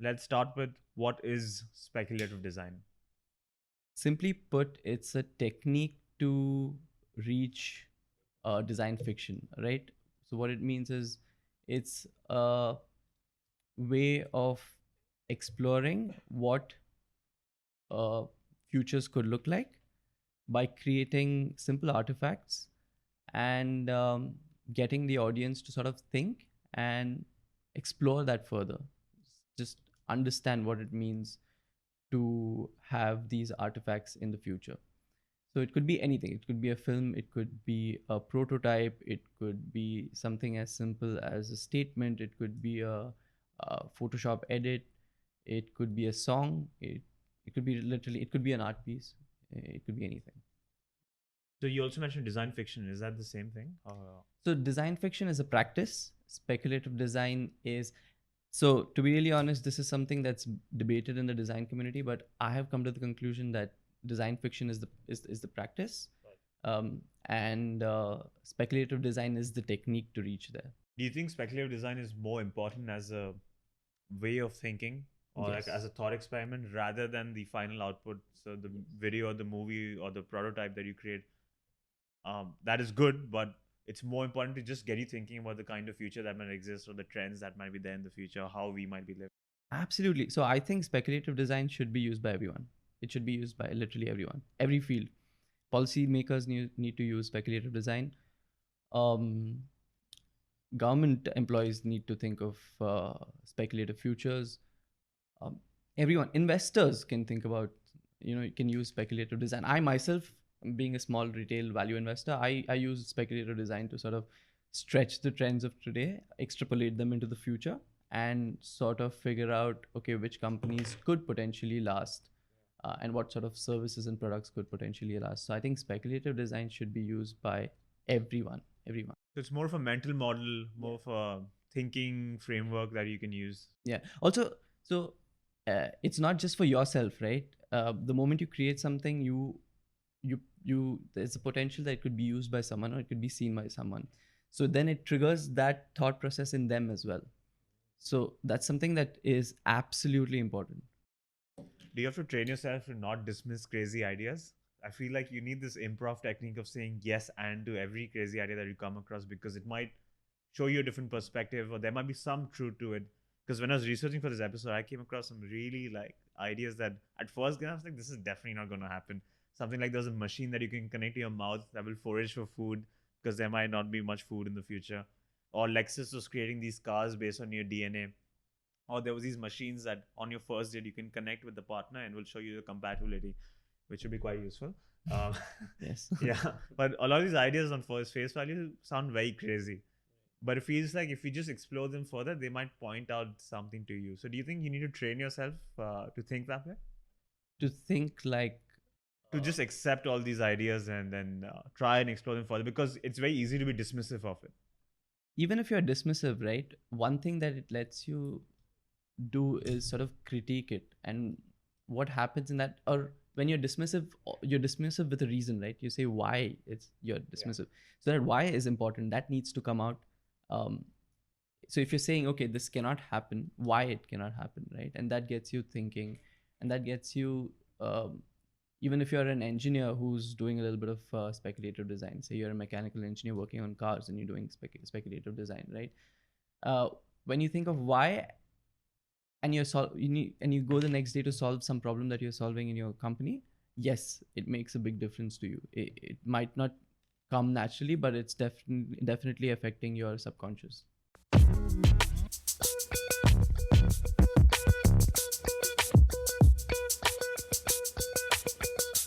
Let's start with what is speculative design. Simply put, it's a technique to reach design fiction, right? So what it means is it's a way of exploring what uh, futures could look like by creating simple artifacts and getting the audience to sort of think and explore that further. Just understand what it means to have these artifacts in the future. So it could be anything. It could be a film, it could be a prototype, it could be something as simple as a statement, it could be a Photoshop edit, it could be a song, it could be literally, it could be an art piece, it could be anything. So you also mentioned design fiction. Is that the same thing? So design fiction is a practice. Speculative design is, so to be really honest, this is something that's debated in the design community, but I have come to the conclusion that design fiction is the practice, and speculative design is the technique to reach there. Do you think speculative design is more important as a way of thinking or like as a Yes. thought experiment rather than the final output? So the video or the movie or the prototype that you create, that is good, but it's more important to just get you thinking about the kind of future that might exist or the trends that might be there in the future, how we might be living. Absolutely. So I think speculative design should be used by everyone. It should be used by literally everyone, every field. Policy makers need to use speculative design. Um, Government employees need to think of speculative futures. Um, Everyone, investors can think about, can use speculative design. I myself, being a small retail value investor, I use speculative design to sort of stretch the trends of today, extrapolate them into the future, and sort of figure out, okay, which companies could potentially last, and what sort of services and products could potentially last. So I think speculative design should be used by everyone. Everyone. So it's more of a mental model, more of a thinking framework that you can use. Yeah. Also, so it's not just for yourself, right? The moment you create something, there's a potential that it could be used by someone or it could be seen by someone. So then it triggers that thought process in them as well. So that's something that is absolutely important. Do you have to train yourself to not dismiss crazy ideas? I feel like you need this improv technique of saying yes and to every crazy idea that you come across because it might show you a different perspective or there might be some truth to it. Because when I was researching for this episode, I came across some really like ideas that at first glance I was like, this is definitely not going to happen. Something like there's a machine that you can connect to your mouth that will forage for food because there might not be much food in the future. Or Lexus was creating these cars based on your DNA, or there was these machines that on your first date you can connect with the partner and will show you the compatibility, which would be quite useful. um, Yes. yeah, but a lot of these ideas on first face value sound very crazy, but it feels like if you just explore them further they might point out something to you. So do you think you need to train yourself to think that way, To think like, to just accept all these ideas and then try and explore them further, because it's very easy to be dismissive of it? even if you're dismissive, right? One thing that it lets you do is sort of critique it, and what happens in that, or when you're dismissive with a reason, right? You say why you're dismissive. So that why is important, that needs to come out. So if you're saying, okay, this cannot happen, why it cannot happen, right? And that gets you thinking, and that gets you, even if you're an engineer who's doing a little bit of speculative design, say you're a mechanical engineer working on cars and you're doing speculative design, right? When you think of why, and you go the next day to solve some problem that you're solving in your company, yes, it makes a big difference to you. It might not come naturally, but it's definitely affecting your subconscious.